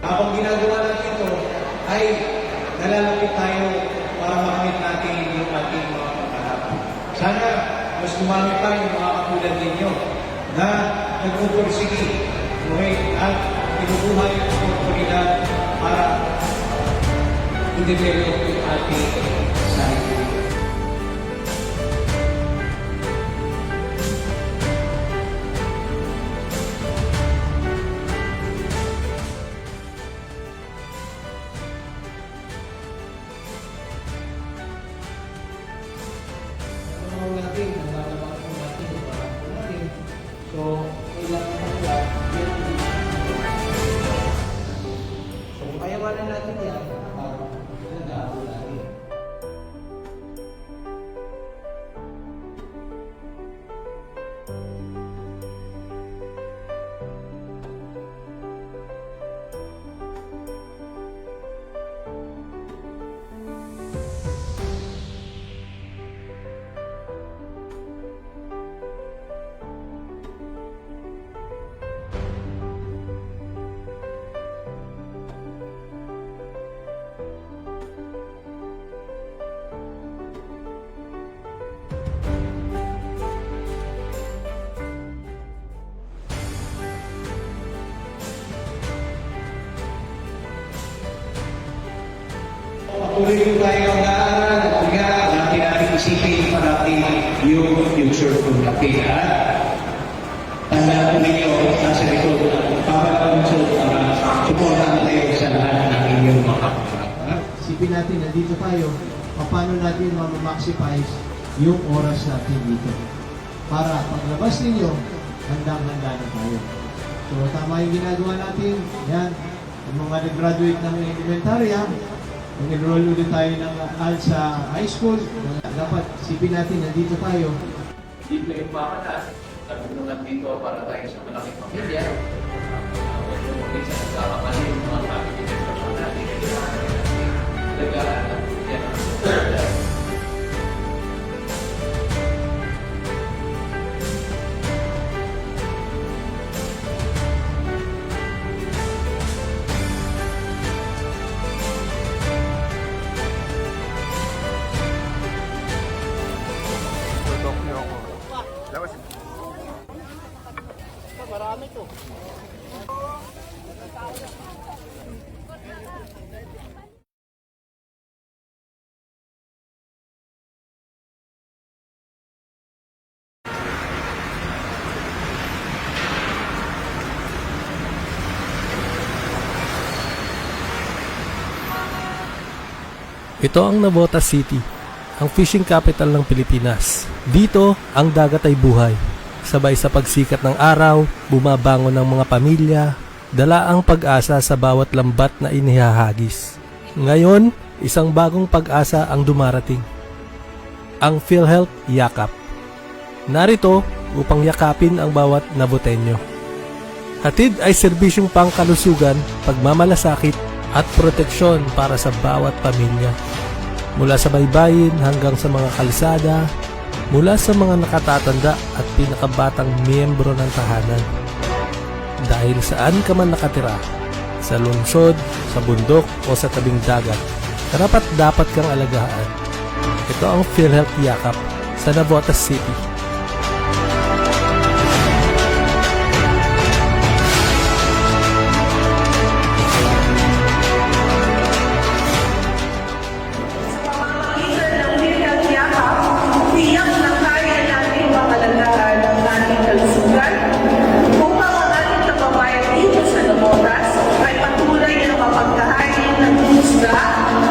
Habang ginagawa natin ito, ay nalalapit tayo para makamit natin yung ating mga pangarap. Sana mas dumami pa yung mga katulad ninyo na nagpupursige, okay, at pinubuhay ang oportunidad para i-develop yung ating sarili. Natin, nalalaman po natin yung parang natin. So, kailangan talaga so, kayawanan natin yan para nagagawa natin. Patuloy po tayo mag-aaral at natin natin isipin parating yung future po natin. Tandaan po ninyo nasa likod at papalansod para supportan tayo sa lahat ng inyong mga Isipin natin, nandito tayo, paano natin ma-maximize yung oras natin dito. Para paglabas ninyo, handang-handa na tayo. So, tama yung ginagawa natin. Yan, yung mga nag-graduate ng elementarya, nag-enroll ulit tayo ng sa high school. Dapat isipin natin, nandito tayo. Dito yung pakatas, nagtulungan dito para tayo sa malaking pamilya. Huwag sa nagkakamali yung mga family members natin. Nag-aaral yan. Marami to. Ito ang Navotas City, ang fishing capital ng Pilipinas. Dito, ang dagat ay buhay. Sabay sa pagsikat ng araw, bumabangon ng mga pamilya, dala ang pag-asa sa bawat lambat na inihahagis. Ngayon, isang bagong pag-asa ang dumarating. Ang PhilHealth Yakap. Narito upang yakapin ang bawat Navoteño. Hatid ay serbisyong pangkalusugan, pagmamalasakit at proteksyon para sa bawat pamilya. Mula sa baybayin hanggang sa mga kalsada, mula sa mga nakatatanda at pinakabatang miyembro ng tahanan. Dahil saan ka man nakatira, sa lungsod, sa bundok o sa tabing dagat, dapat kang alagaan. Ito ang PhilHealth Yakap sa Navotas City.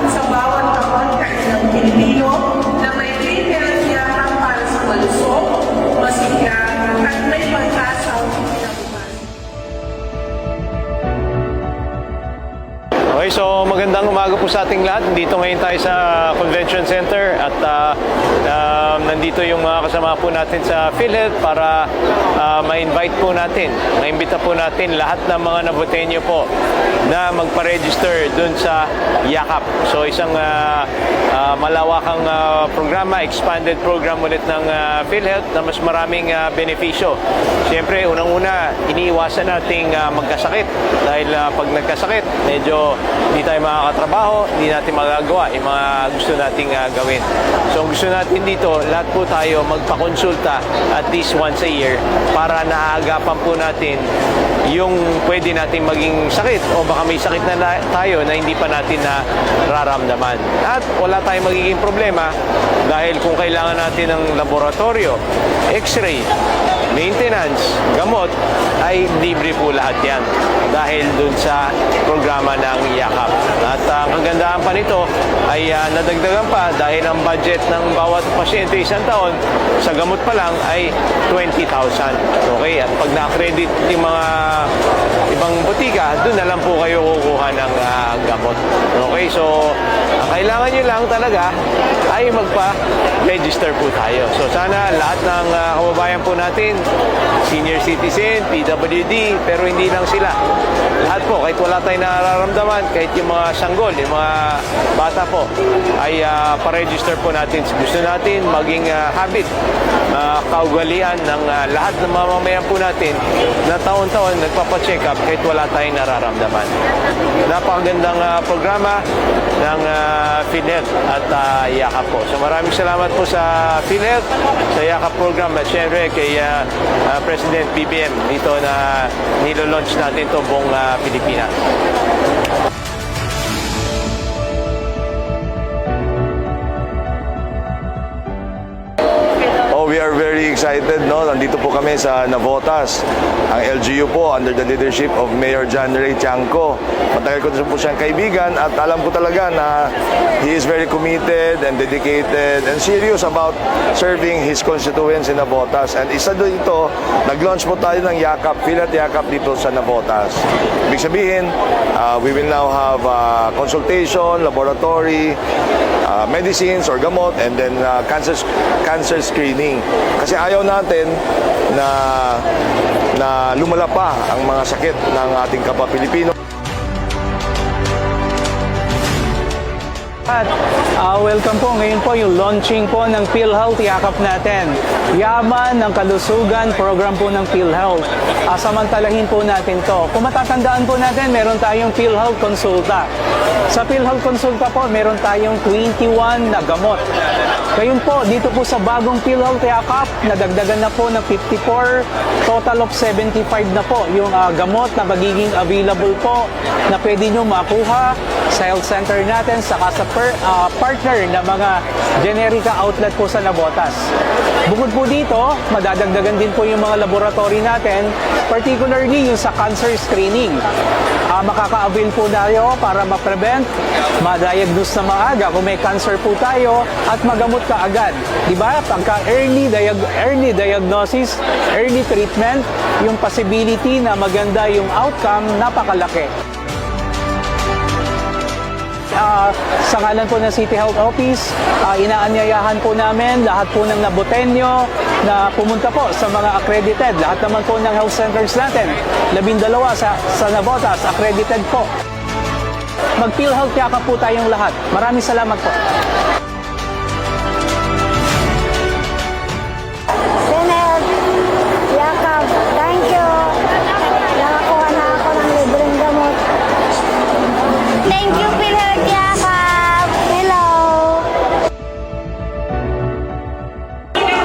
sa bawat kapag-kain ng Pilipino na may PhilHealth Yakap para sa malusog, masigla at may pag-asang kinabukasan. Okay, so magandang umaga po sa ating lahat. Nandito ngayon tayo sa Convention Center at nandito yung mga kasama po natin sa PhilHealth para ma-invite po natin, ma-imbita po natin lahat ng mga Navotenyo po na magpa-register dun sa Yakap. So isang malawakang programa, expanded program ulit ng PhilHealth na mas maraming benepisyo. Siyempre, unang-una, iniiwasan nating magkasakit dahil pag nagkasakit, medyo hindi tayo makakatrabaho, hindi natin magagawa yung mga gusto nating gawin. So ang gusto natin dito, lahat po tayo magpakonsulta at least once a year para naaagapan po natin yung pwede nating maging sakit o baka may sakit na tayo na hindi pa natin nararamdaman. At wala tayong magiging problema dahil kung kailangan natin ng laboratorio, x-ray, maintenance, gamot, ay libre po lahat yan dahil dun sa programa ng Yakap. At ang kagandahan pa nito ay nadagdagan pa dahil ang budget ng bawat pasyente isang taon sa gamot pa lang ay 20,000. Okay? At pag na-accredit yung mga ibang butika, doon na lang po kayo kukuha ng gamot. Okay? So, ang kailangan nyo lang talaga ay magpa-register po tayo. So, sana lahat ng kababayan po natin, senior citizen, PWD, pero hindi lang sila. Lahat po, kahit wala tayong nararamdaman, kahit yung mga sanggol, yung mga bata po, ay pa-register po natin. Gusto natin maging habit, kaugalian ng lahat ng mamamayan po natin na taon-taon nagpapacheck up kahit wala tayong nararamdaman. Napakagandang programa ng PhilHealth at Yakap po. So maraming salamat po sa PhilHealth, sa Yakap program at syempre kay President BBM dito na nilo-launch natin ito buong Pilipinas. We are very excited, no? Nandito po kami sa Navotas. Ang LGU po under the leadership of Mayor John Ray Tiangco. Matagal ko po siyang kaibigan at alam ko talaga na he is very committed and dedicated and serious about serving his constituents in Navotas. And isa dito, nag-launch po tayo ng Yakap, PhilHealth Yakap dito sa Navotas. Ibig sabihin, we will now have consultation, laboratory, medicines or gamot, and then cancer screening. Kasi ayaw natin na lumala pa ang mga sakit ng ating kapwa Pilipino. At welcome po. Ngayon po yung launching po ng PhilHealth Yakap natin. Yaman ng Kalusugan program po ng PhilHealth. Samantalahin po natin to. Kung matatandaan po natin, meron tayong PhilHealth Consulta. Sa PhilHealth Consulta po, meron tayong 21 na gamot. Ngayon po, dito po sa bagong PhilHealth Yakap, nadagdagan na po ng 54, total of 75 na po yung gamot na magiging available po na pwede nyo makuha sa health center natin, saka sa partner na mga generika outlet po sa Navotas. Bukod po dito, madadagdagan din po yung mga laboratory natin, particularly yung sa cancer screening. Makaka-avail po tayo para ma-prevent, ma-diagnose na maaga kung may cancer po tayo at magamot ka agad. Diba? Pagka early diagnosis, early treatment, yung possibility na maganda yung outcome, napakalaki. Sa ngalan po ng City Health Office, inaanyayahan po namin lahat po ng Navotenyo na pumunta po sa mga accredited. Lahat naman po ng health centers natin, 12 sa Navotas, accredited po. Mag-PhilHealth Yakap po tayong lahat. Maraming salamat po. PhilHealth Yakap, thank you. Nakakuha na ako ng libreng gamot. Thank you, PhilHealth Yakap. Hello.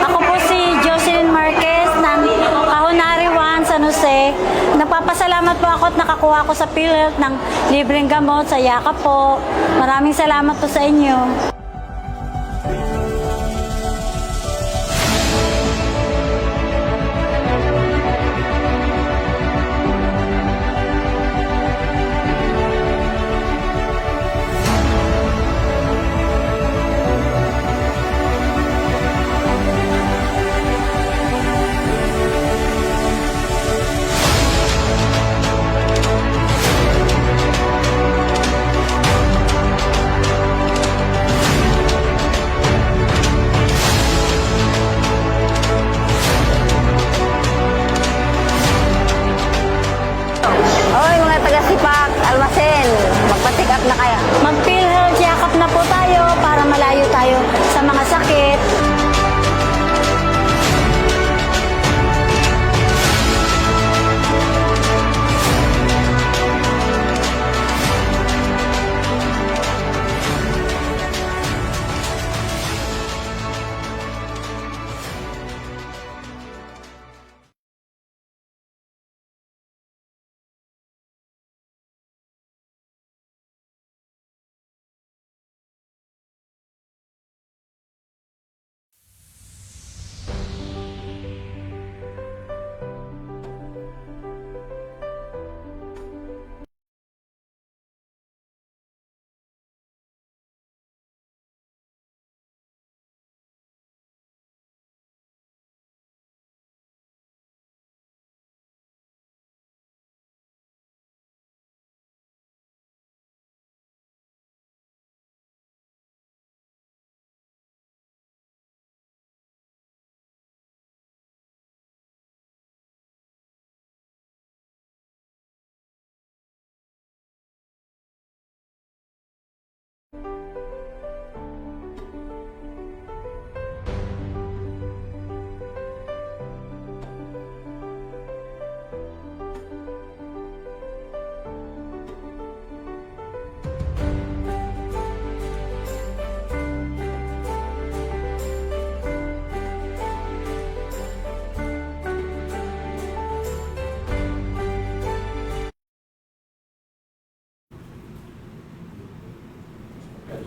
Ako po si Jocelyn Marquez ng Kahonari 1, San Jose. Nagpapasalamat po ako at nakakuha ko sa PhilHealth ng libreng gamot sa Yakap po. Maraming salamat po sa inyo.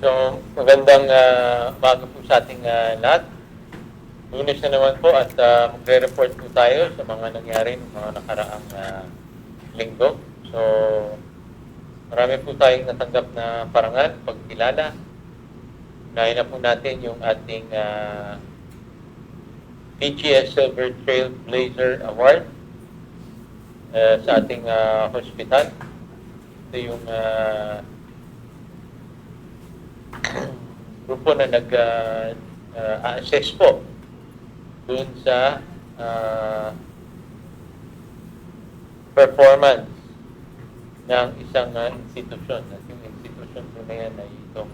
So, magandang umaga po sa ating lahat. Lunes na naman po at magre-report po tayo sa mga nangyari ng mga nakaraang linggo. So, marami po tayong natanggap na parangal, pagkilala. Unahin na po natin yung ating PGS Silver Trailblazer Award sa ating hospital. Ito yung grupo na nag-assess po dun sa performance ng isang institusyon. At yung institusyon po na yan ay itong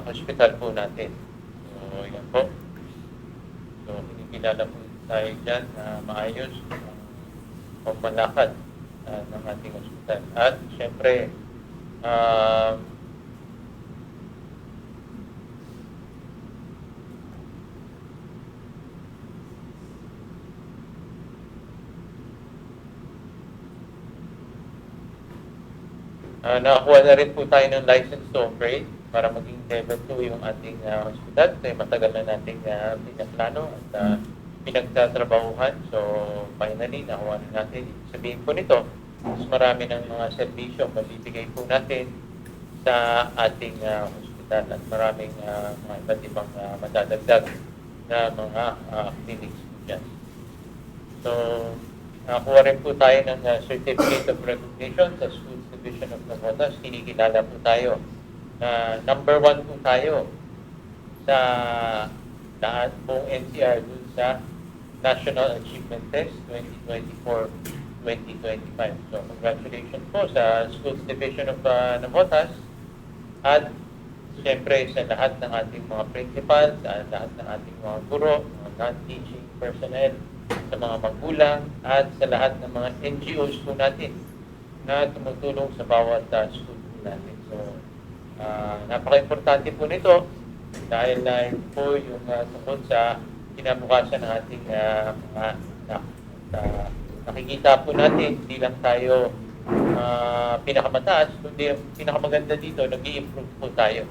hospital po natin. So, yan po. So, kinikilala po tayo dyan na maayos ang malakad ng ating hospital. At, syempre, nakakuha na rin po tayo ng license to operate para maging level 2 yung ating hospital. Ito yung matagal na nating pinaplano at pinagtatrabahuhan. So, finally, nakuha na natin. Sabihin po nito, mas marami ng mga serbisyo mabibigay po natin sa ating hospital at maraming mga iba't ibang madadagdag na mga clinics po dyan. So, nakakuha rin po tayo ng Certificate of Recognition sa Schools Division of Navotas. Kinikilala po tayo na number 1 po tayo sa lahat pong NCR dun sa National Achievement Test 2024-2025. So, congratulations po sa Schools Division of Navotas at siyempre sa lahat ng ating mga principals, sa lahat ng ating mga guro, mga non-teaching personnel, sa mga magulang at sa lahat ng mga NGOs po natin na tumutulong sa bawat school po natin. So, napaka-importante po nito dahil po yung tungkol sa kinabukasan ng ating mga anak. Nakikita po natin, hindi lang tayo pinakamataas, kundi ang pinakamaganda dito, nag-i-improve po tayo.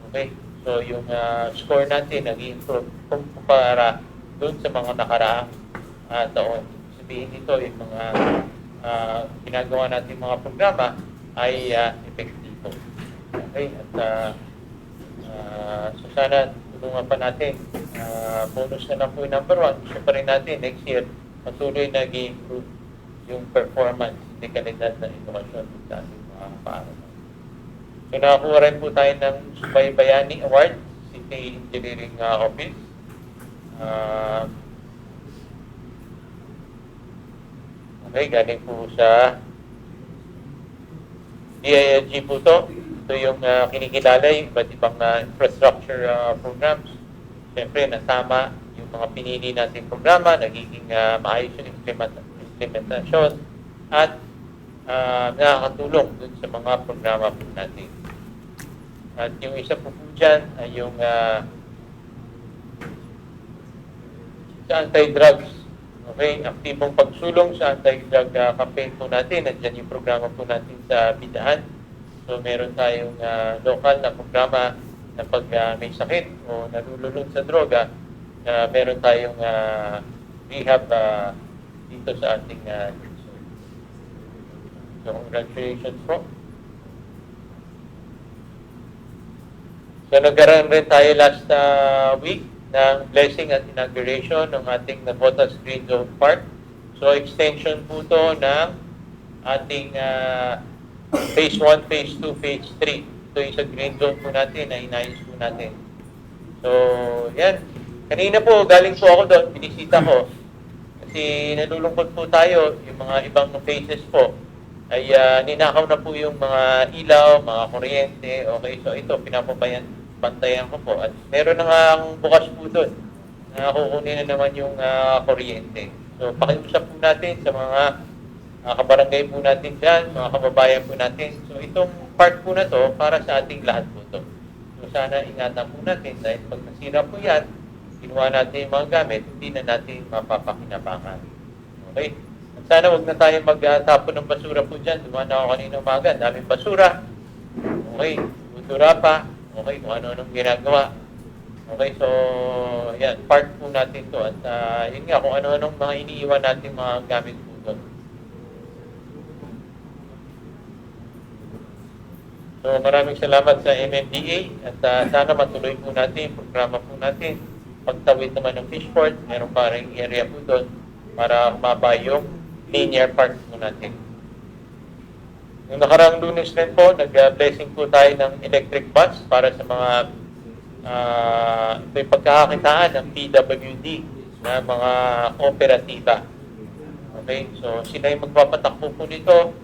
Okay? So, yung score natin nag-i-improve kumpara doon sa mga nakaraang taon. Sabihin nito, yung mga ginagawa natin mga programa ay epektibo. Okay? At so sana tulungan pa natin. Bonus na lang po yung number 1. Gusto pa rin natin next year patuloy na nag-improve yung performance ni kalidad ng edukasyon sa ating mga paaralan. So nakakuha rin po tayo ng Subaybayani Award, City Engineering Office. Okay, galing po sa DILG po to. Ito yung kinikilala yung iba't ibang infrastructure programs. Siyempre, natama yung mga pinili natin programa, nagiging maayos yung implementasyon at nakakatulong dun sa mga programa po natin. At yung isa po dyan ay yung sa anti-drugs. Okay, aktibong pagsulong sa anti-drug campaign po natin. Nandiyan yung programa po natin sa Bidaan. So, meron tayong local na programa na pag may sakit o nalululong sa droga, meron tayong rehab dito sa ating lungsod. So, congratulations po. So, nagkaroon rin tayo last week ng blessing at inauguration ng ating Navotas Green Zone Park. So, extension po to ng ating Phase 1, Phase 2, Phase 3. Ito yung sa Green Zone po natin na inayos po natin. So, yan. Kanina po, galing po ako doon, binisita ko. Kasi nalulungkot po tayo, yung mga ibang phases po, ay ninakaw na po yung mga ilaw, mga kuryente. Okay, so ito, pinapabantayan ko po. At meron na nga ang bukas po doon na kukunin na naman yung kuryente. So, pakiusap po natin sa mga kabarangay po natin dyan, mga kababayan po natin. So, itong part po na to para sa ating lahat po to. So, sana ingatan po natin dahil pag nasira po yan, ginawa natin yung mga gamit, hindi na natin mapapakinabangan. Okay? At sana wag na tayo magtapon ng basura po dyan. Dumaan ako kanina umaga, daming basura. Okay? Durapa, okay, kung ano-anong ginagawa. Okay, so yan, part po natin to. At yun nga, kung ano-anong mga iniiwan natin mga gamit po doon. So maraming salamat sa MMDA at sana matuloy po natin yung programa po natin. Pagtawid naman ng Fishport, meron pa rin area po doon para humaba yung linear park po natin. Yung nakaraang Lunes din po, nag-blessing po tayo ng electric bus para sa mga ito yung pagkakakitaan ng PWD na mga kooperatiba. Okay, so sila yung magpapatakbo po nito,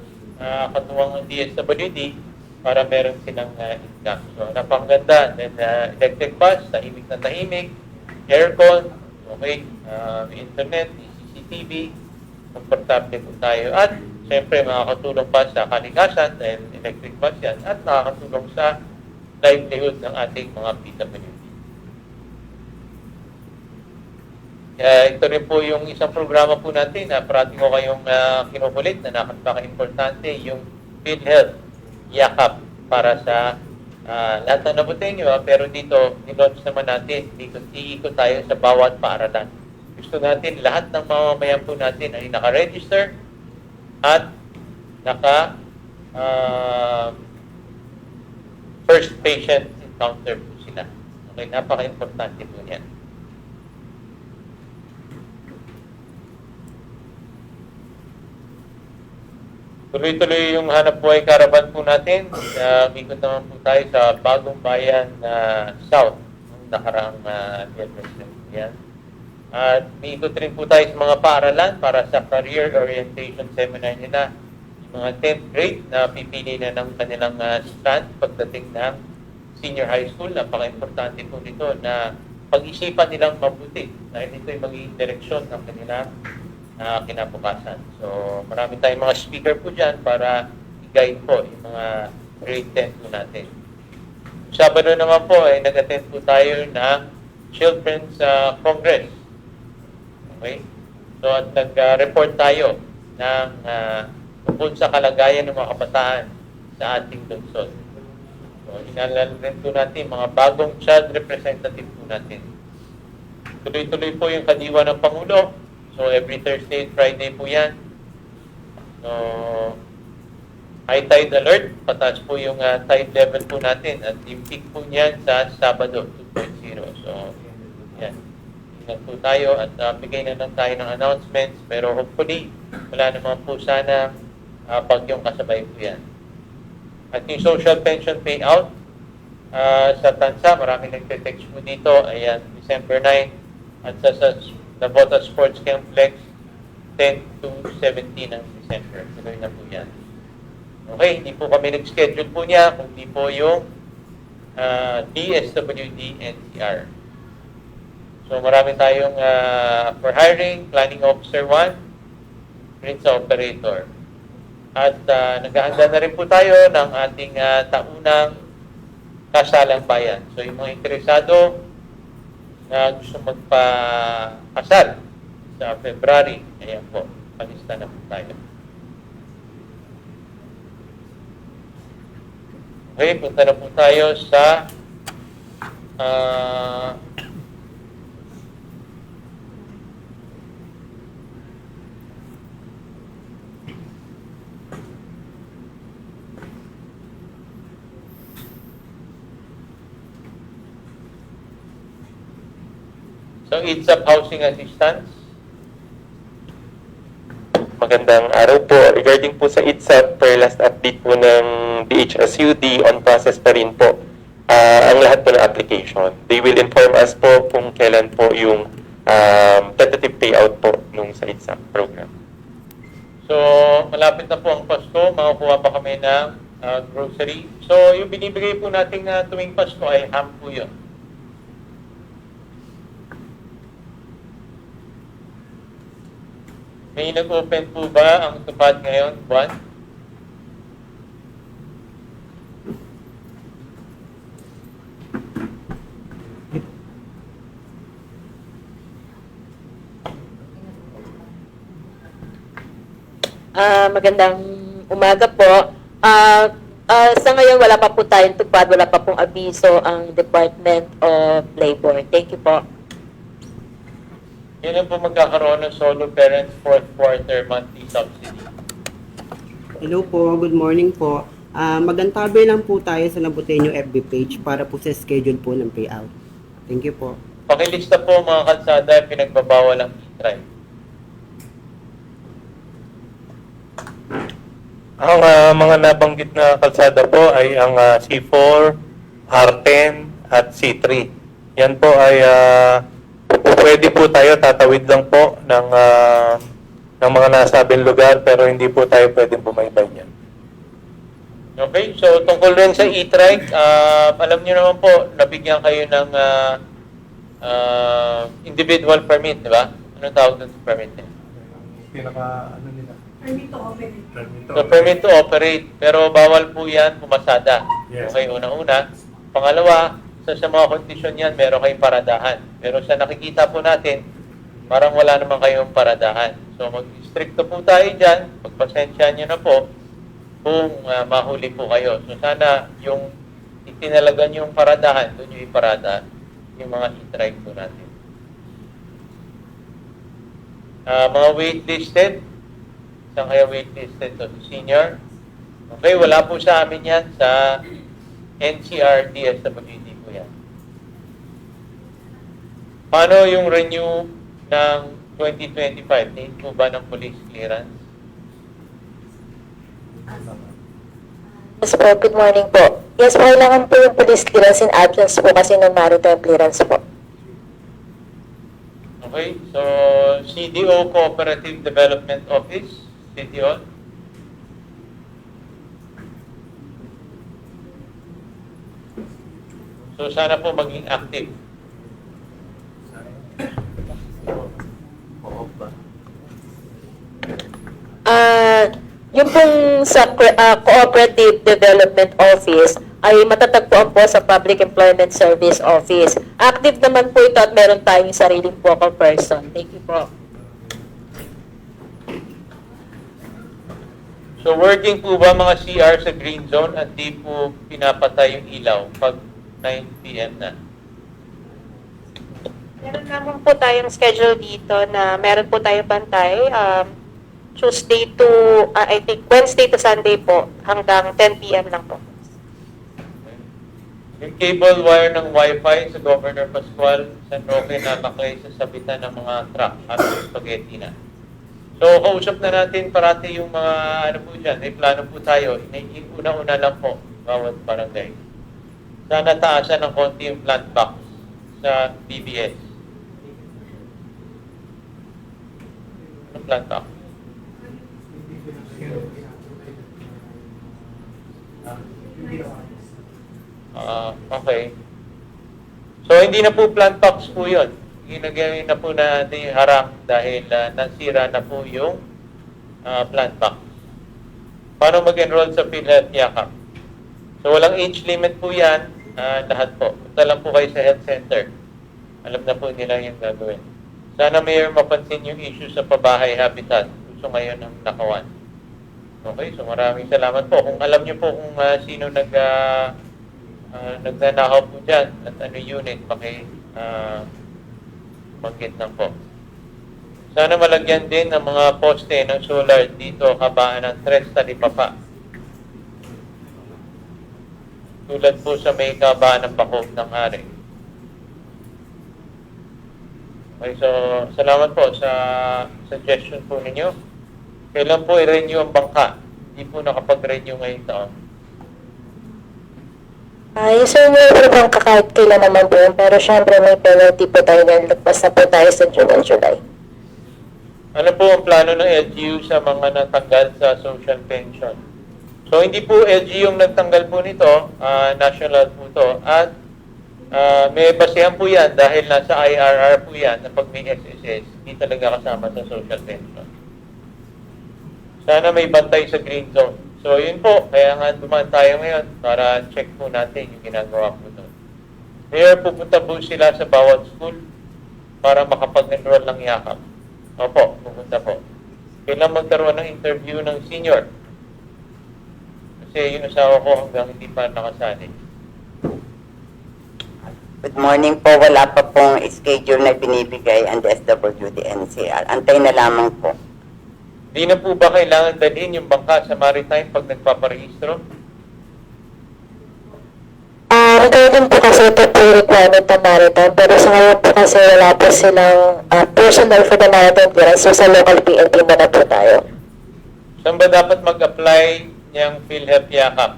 katuwang ng DSWD para meron silang income. So napakaganda. Then electric bus, tahimik na tahimik, aircon, okay, internet, CCTV, komportable po tayo. At siyempre makakatulong pa sa kalikasan dahil electric bus yan at nakakatulong sa livelihood ng ating mga PWD. Ito rin po yung isang programa po natin na parati ko kayong kinukulit na napaka-importante yung PhilHealth Yakap para sa lahat na nabutin nyo. Pero dito, nilaunch naman natin, iikot tayo sa bawat paaralan. Gusto natin lahat ng mamamayan po natin ay naka-register at naka first patient encounter po sila. Okay, napaka-importante po yan. Tuloy-tuloy yung hanap buhay caravan po natin. Umikot naman po tayo sa Bagong Bayan South ng nakaraang yan. At umiikot rin po tayo sa mga paaralan para sa career orientation seminar nila. Yung mga 10th grade na pipili na ng kanilang strand pagdating ng senior high school. Napaka-importante po nito na pag-isipan nilang mabuti dahil ito yung magiging direksyon ng kanilang kinabukasan. So, marami tayong mga speaker po dyan para i-guide po yung mga grade 10 po natin. Sabado naman po ay nag-attend po tayo ng Children's Congress. Okay? So, at nag-report tayo ng tungkol sa kalagayan ng mga kabataan sa ating lungsod. So, inalala rin po natin mga bagong child representative po natin. Tuloy-tuloy po yung kadiwa ng Pangulo. So, every Thursday and Friday po yan. So, high tide alert. Pataas po yung tide level po natin. At yung peak po niyan sa Sabado, 2.0. So, yan. Ingat po tayo at bigay na lang tayo ng announcements. Pero hopefully, wala naman po sana bagyong kasabay po yan. At yung social pension payout sa Tansa, maraming nagte-text po dito. Ayan, December 9. At sa Navota Sports Complex, 10 to 17 ng December. Tuloy na po yan. Okay, hindi po kami nag-schedule po niya, kundi po yung DSWD NCR. So marami tayong for hiring, planning officer 1, Prince Operator. At naghahanda na rin po tayo ng ating taunang kasalang bayan. So yung mga interesado na gusto magpa-kasal sa February, ayan po, palista na po tayo. Okay, punta na po tayo sa so, IDSAP Housing Assistance. Magandang araw po. Regarding po sa IDSAP, per last update po ng DHSUD, on process pa rin po ang lahat po ng application. They will inform us po kung kailan po yung tentative payout po nung sa IDSAP program. So, malapit na po ang Pasko. Makukuha pa kami ng grocery. So, yung binibigay po natin na tuwing Pasko ay ham po yun. May nag-open po ba ang tupad ngayon, buwan? Magandang umaga po. Sa ngayon, wala pa po tayong tupad, wala pa pong abiso ang Department of Labor. Thank you po. Yan po magkakaroon ng solo parents fourth quarter monthly subsidy. Hello po, good morning po. Magantabi lang po tayo sa Nabuteño FB page para po sa schedule po ng payout. Thank you po. Pakilista po mga kalsada pinagbabawal ang e-drive. Ang mga nabanggit na kalsada po ay ang C4, R10 at C3. Yan po ay pwede po tayo tatawid lang po ng mga nasabing lugar pero hindi po tayo pwedeng bumaybay niyan. Okay, so tungkol rin sa e-trike, alam niyo naman po, nabigyan kayo ng individual permit, di ba? Anong tawag doon sa permit niya? So, permit to operate. Pero bawal po yan pumasada. Okay, una-una. Pangalawa, sa mga kondisyon yan, meron kayong paradahan. Pero sa nakikita po natin, parang wala naman kayong paradahan. So, mag-stricto po tayo dyan. Pagpasensya nyo na po kung mahuli po kayo. So, sana yung itinalagan yung paradahan, doon yung iparada yung mga e-trike po natin. Mga waitlisted, saan kaya waitlisted to? Senior? Okay, wala po sa amin yan. Sa NCR, DSWD po yan. Paano yung renew ng 2025? Need po ba ng police clearance? Yes po, good morning po. Yes po, kailangan po yung police clearance in absence po kasi ng maritime clearance po. Okay, so CDO Cooperative Development Office, CDO. So sana po maging active. Yung pong sa Cooperative Development Office ay matatagpuan po sa Public Employment Service Office. Active naman po ito at meron tayong sariling focal person. Thank you po. So working po ba mga CR sa green zone at di po pinapatay yung ilaw pag 9 PM na? Meron naman po tayong schedule dito na meron po tayong pantay. Tuesday to, I think Wednesday to Sunday po hanggang 10 PM lang po. Yung cable wire ng Wi-Fi sa Governor Pascual, San Roque nakaklay sa sabitan ng mga truck at spaghetti na. So, kausap na natin parati yung mga ano po dyan. May plano po tayo. Una-una lang po bawat barangay. Sana taasan ng konti yung plant box sa BBS. Ano plant box? Okay. So, hindi na po plant box po yun. Ginagawin na po natin yung harang dahil nasira na po yung plant box. Paano mag-enroll sa PhilHealth Yakap? So, walang age limit po yan. Lahat po. Punta lang po kayo sa health center. Alam na po nila yung gagawin. Sana mayor mapansin yung issue sa pabahay habitat. Gusto ngayon ng nakawan. Okay, so maraming salamat po. Kung alam niyo po kung sino nagnanakaw po dyan at ano unit, banggit lang po. Sana malagyan din ng mga poste ng solar dito kabaan ng Tres Talipapa. Tulad po sa may kabaan ng Bakog ng Ari. Okay, so salamat po sa suggestion po ninyo. Kailan po i-renew ang bangka? Hindi po nakapag-renew ngayong taon. Yes sir, may bangka kahit kailan naman po yun, pero syempre may penalty po tayo ngayon. Lagpas na po tayo sa July. Ano po ang plano ng LGU sa mga natanggal sa social pension? So hindi po LGU yung nagtanggal po nito, national po to, at may basehan po yan dahil nasa IRR po yan na pag may SSS, hindi talaga kasama sa social pension. Sana may bantay sa green zone. So yun po, kaya nga dumaan tayo ngayon para check po natin yung ginagawa po doon. Mayor, pupunta po sila sa bawat school para makapag-enroll ng yakap. Opo, pupunta po. Kailan magkaroon ng interview ng senior? Kasi yung asawa ko hanggang hindi pa nakasali. Good morning po. Wala pa pong schedule na binibigay ang DSWD NCR. Antay na lamang po. Di na po ba kailangan dalhin yung bangka sa maritime pag nagpaparehistro? Regarding po kasi ito po requirement ng maritime, pero sa ngayon po kasi wala po silang personal for the maritime clearance, so sa local PNP na po tayo. Saan ba dapat mag-apply niyang PhilHealth Yakap?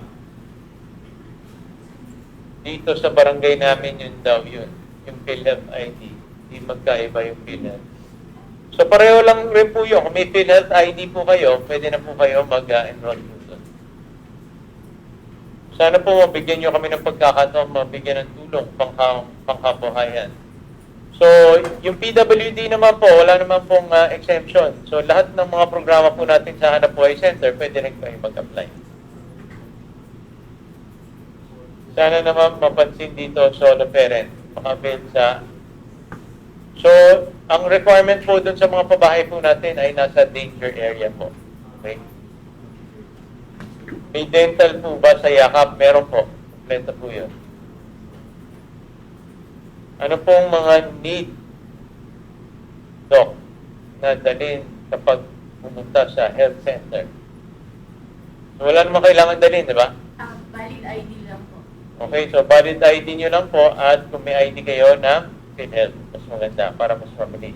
Dito sa barangay namin yun daw yun. Yung PhilHealth ID. Hindi magkaiba yung PhilHealth. So pareho lang rin po yun. Kung may PhilHealth ID po kayo, pwede na po kayo mag-enroll po doon. Sana po mabigyan nyo kami ng pagkakataon, mabigyan ng tulong pangkabuhayan. So, yung PWD naman po, wala naman pong exemption. So, lahat ng mga programa po natin sa Hanap Buhay Center, pwede rin kayo mag-apply. Sana naman mapansin dito solo parent, makabil sa... So, ang requirement po dun sa mga pabahay po natin ay nasa danger area po. Okay? May dental po ba sa Yakap? Meron po. Kompleto po yun. Ano pong mga need, Doc, na dalhin kapag pumunta sa health center? So, wala naman kailangan dalhin, di ba? Valid ID lang po. Okay, so valid ID nyo lang po at kung may ID kayo na PhilHealth, mas maganda para mas mabilis.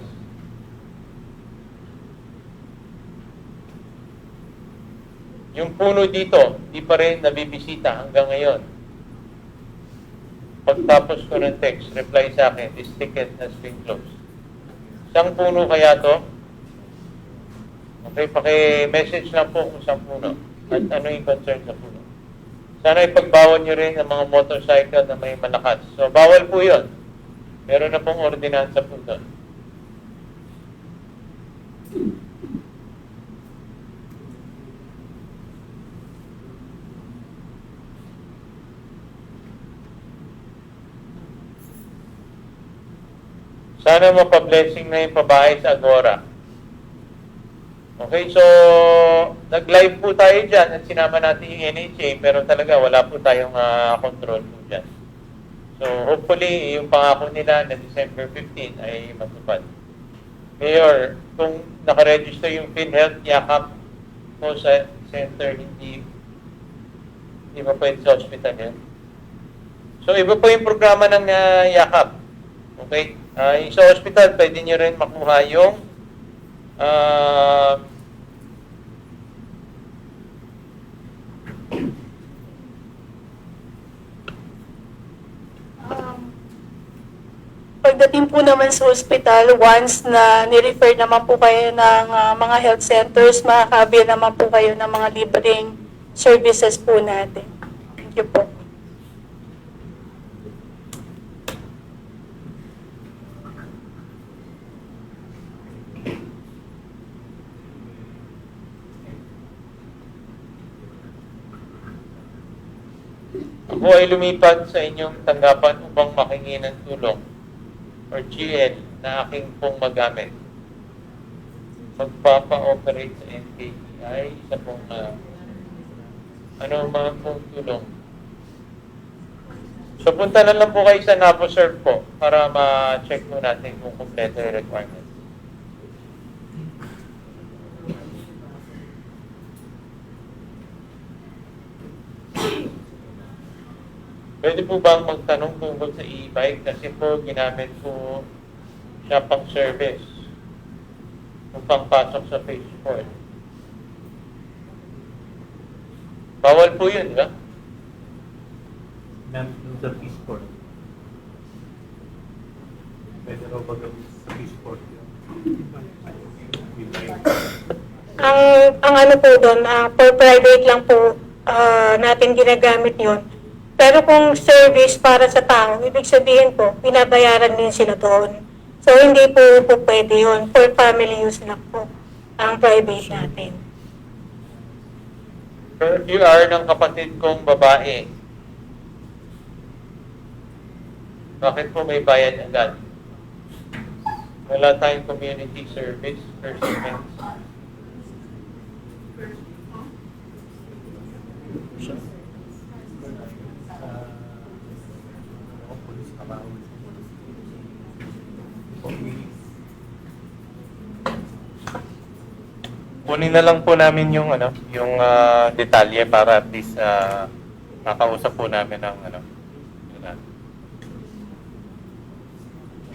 Yung puno dito, di pa rin nabibisita hanggang ngayon. Pagtapos ko ng text, reply sa akin, this ticket has been closed. Isang puno kaya to? Okay, paki-message lang po kung isang puno. At ano yung concern sa puno. Sana ipagbawal nyo rin ang mga motorcycle na may malakas. So, bawal po yun. Meron na pong ordinansa po doon. Sana mapablessing na yung pabahay sa Agora. Okay, so nag-live po tayo dyan at sinama natin yung NHA pero talaga wala po tayong control po dyan. So hopefully yung pangako nila na December 15 ay matupad. Mayor, kung nakaregister yung PhilHealth Yakap mo sa center, hindi pa pwede sa hospital yan. So iba po yung programa ng Yakap. Okay? Yung sa hospital, pwede nyo rin makuha yung Pagdating po naman sa hospital, once na nirefer naman po kayo ng mga health centers, makakabi naman po kayo ng mga libreng services po natin. Thank you po. Ako ay lumipat sa inyong tanggapan upang makingi ng tulong or GL na aking pong magamit. Magpapa-operate sa NKTI, isa pong ano mga pong tulong. So punta na lang po kayo sa NapoServe po para ma-check mo natin kung kompleto yung requirements. Pwede po bang magtanong tungkol sa e-bike? Kasi po ginamit po siya pang service. Upang pasok sa phase 4. Bawal po yun, di ba? Sa phase 4. Pwede raw ba gawin sa phase 4? Ang ano po doon, for private lang po natin ginagamit yon. Pero kung service para sa tao, ibig sabihin po, binabayaran din sila doon. So, hindi po pwede yun. For family use lang po ang private natin. Pero if you are ng kapatid kong babae, bakit po may bayad agad? Wala tayong community service or events. Kunin na lang po namin yung detalye para at least makausap po namin ang yun.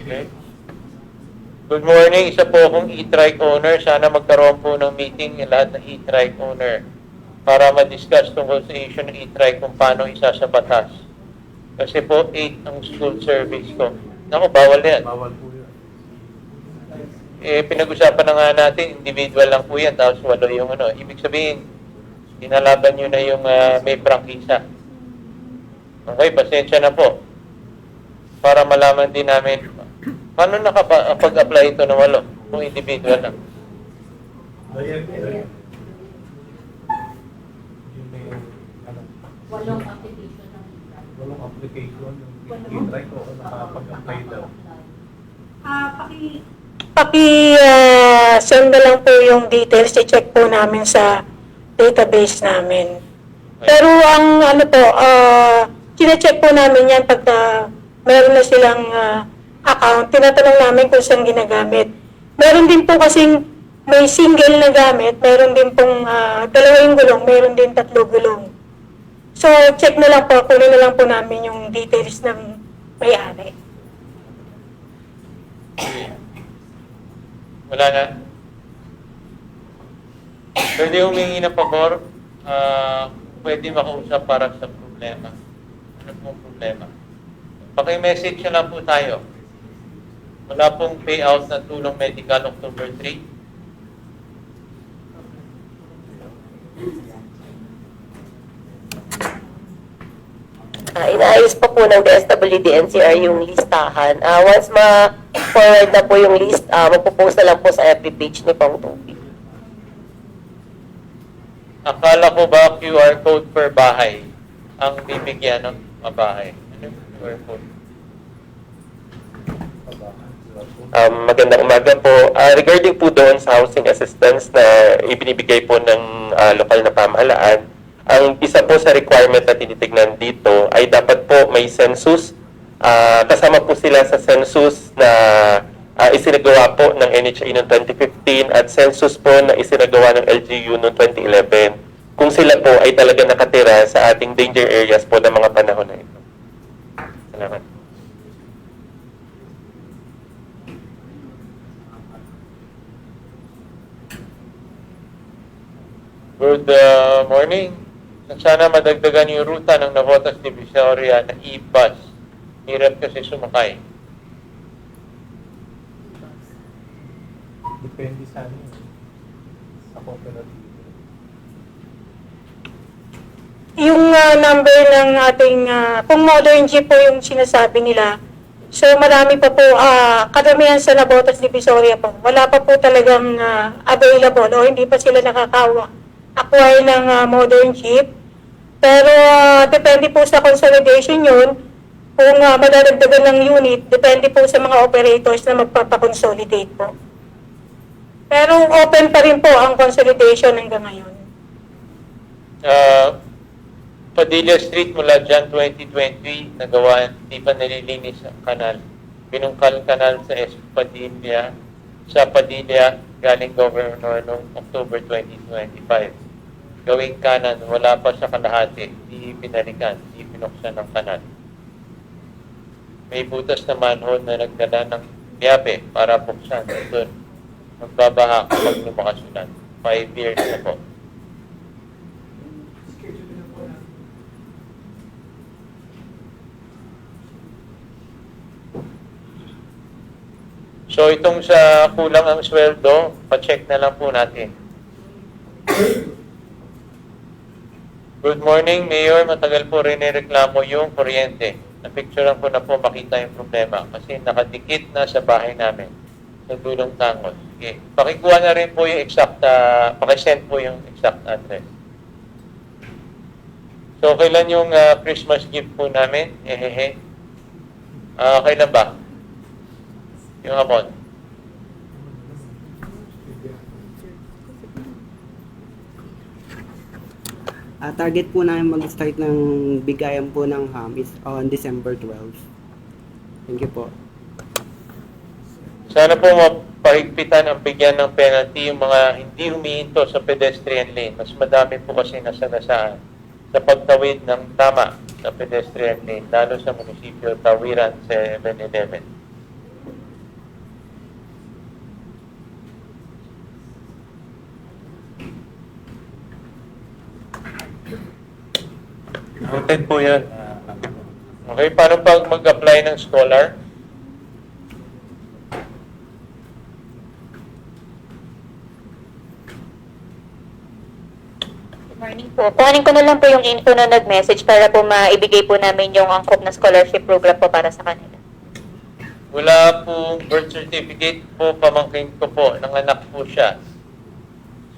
Okay. Good morning, isa po akong e-trike owner. Sana magkaroon po ng meeting yung lahat ng e-trike owner para ma-discuss tungkol sa issue ng e-trike kung paano isa sa batas. Kasi po 8 ang school service ko. Naku, bawal yan. Bawal po yun. Pinag-usapan na nga natin, individual lang po yan, tapos walo yung Ibig sabihin, dinalaban nyo na yung may prangkisa. Okay, pasensya na po. Para malaman din namin, paano nakapag-apply ito na walo kung individual lang? Walong application ng e-trike o nakapag-apply daw. Send na lang po yung details, i-check po namin sa database namin. Pero ang kine-check po namin yan pag meron na silang account, tinatanong namin kung saan ginagamit. Meron din po kasing may single na gamit, meron din pong 2 gulong, meron din 3 gulong. So, check na lang po, kunin na lang po namin yung details ng may-ari. Wala na? Pwede humingi ng pabor, pwede makausap para sa problema. Ano pong problema? Paki-message na lang po tayo. Wala pong payout ng tulong medical October 3. Inaayos pa po ng DSWD NCR yung listahan. Once ma-forward na po yung list, magpo-post na lang po sa FB page ni Pang Tupi. Akala ko ba QR code per bahay ang bibigyan ng mabahay? Ano yung QR code? Magandang umaga po. Regarding po doon sa housing assistance na ibinibigay po ng lokal na pamahalaan, ang isa po sa requirement na tinitignan dito ay dapat po may census. Kasama po sila sa census na isinagawa po ng NHA noong 2015 at census po na isinagawa ng LGU noong 2011. Kung sila po ay talaga nakatira sa ating danger areas po ng mga panahon na ito. Salamat. Good morning. Sana madagdagan yung ruta ng Navotas Divisoria na e-bus. Hirap kasi sumakay. Depende sa sa cooperative. Yung number ng ating, kung modern jeep po yung sinasabi nila, so marami pa po, kadamihan sa Navotas Divisoria po, wala pa po talagang available o hindi pa sila acquire ng modern jeep. Pero depende po sa consolidation yun, kung madadagdagan ng unit, depende po sa mga operators na magpapakonsolidate po. Pero open pa rin po ang consolidation hanggang ngayon. Padilla Street mula dyan 2020, nagawa, di pa nalilinis ang kanal. Binungkal kanal sa Padilla, sa Padilla, galing Governor noong October 2025. Gawing kanan, wala pa sa kalahati, di pinalikan, di pinuksan ng kanal. May butas na manhole na nagdala ng biyape para buksan. Doon, magbabaha kapag lumakasunan. 5 years na po. So itong sa kulang ang sweldo, pa-check na lang po natin. Good morning, Mayor. Matagal po rin reklamo yung kuryente. Na-picturean ko na po makita yung problema kasi nakadikit na sa bahay namin sa Dulong Tangon. Okay. Pakikuha na rin po yung exact, pakisend po yung exact address. So kailan yung Christmas gift po namin? Kailan ba? Yung hapon. Target po namin mag-start ng bigayan po ng ham is on December 12. Thank you po. Sana po pahigpitan ang bigyan ng penalty yung mga hindi humihinto sa pedestrian lane. Mas madami po kasi nasagasaan sa pagtawid ng tama sa pedestrian lane, lalo sa munisipyo Tawiran 7-11. Noted po yan. Okay, paano pag mag-apply ng scholar? Morning po. Kuhanin ko na lang po yung info na nag-message para po maibigay po namin yung angkop na scholarship program po para sa kanila. Wala pong birth certificate po, pamangkin ko po, nanganak po siya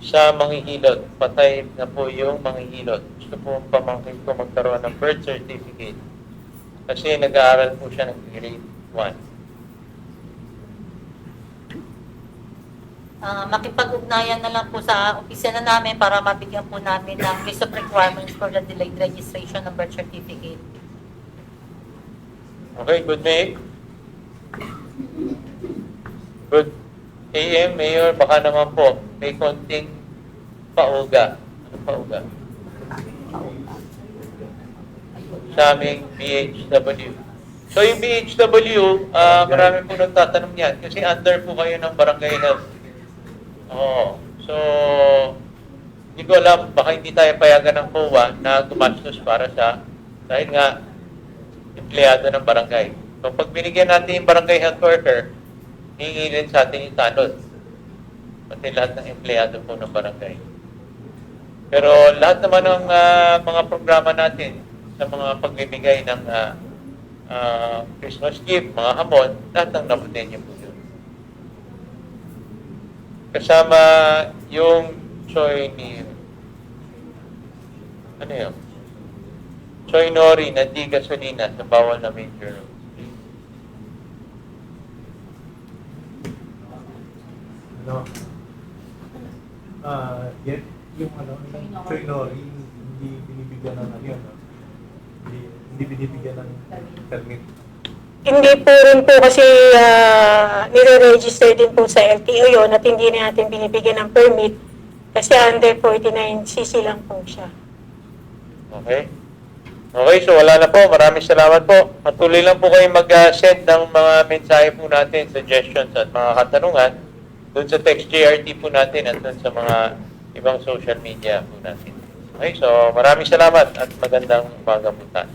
sa Manghihilot. Patay na po yung Manghihilot. Gusto po pamangkin ko magkaroon ng birth certificate kasi nag-aaral po siya ng grade 1. Makipag-ugnayan na lang po sa opisina namin para mabigyan po namin ng list of requirements for the delayed registration ng birth certificate. Okay, good May. Good AM, Mayor, baka naman po may konting pauga. Ano pauga? Sa aming BHW. So yung BHW, marami po nagtatanong yan kasi under po kayo ng barangay health. Oo. So, hindi ko alam, baka hindi tayo payagan ng COA na gumastos para sa, dahil nga, empleyado ng barangay. So, pag binigyan natin yung barangay health worker, hingilin sa atin yung tanod. Pati lahat ng empleyado po ng barangay. Pero lahat naman ng mga programa natin sa mga pagbibigay ng Christmas gift, mga hamon, lahat ng nabutin niyo po yun. Kasama yung Choy ni... Ano yun? Choy Nori na di gasolina sa bawal na major road. No. Yung Choy Nori, hindi binibigyan ng ano yun, no? Hindi binibigyan ng permit. Hindi po rin po kasi nire-register din po sa LTO yun at hindi natin binibigyan ng permit kasi under 49cc lang po siya. Okay? Okay, so wala na po. Maraming salamat po. Patuloy lang po kayo mag-send ng mga mensahe po natin, suggestions at mga katanungan doon sa text JRT po natin at doon sa mga ibang social media po natin. Okay, so maraming salamat at magandang umaga po tayo.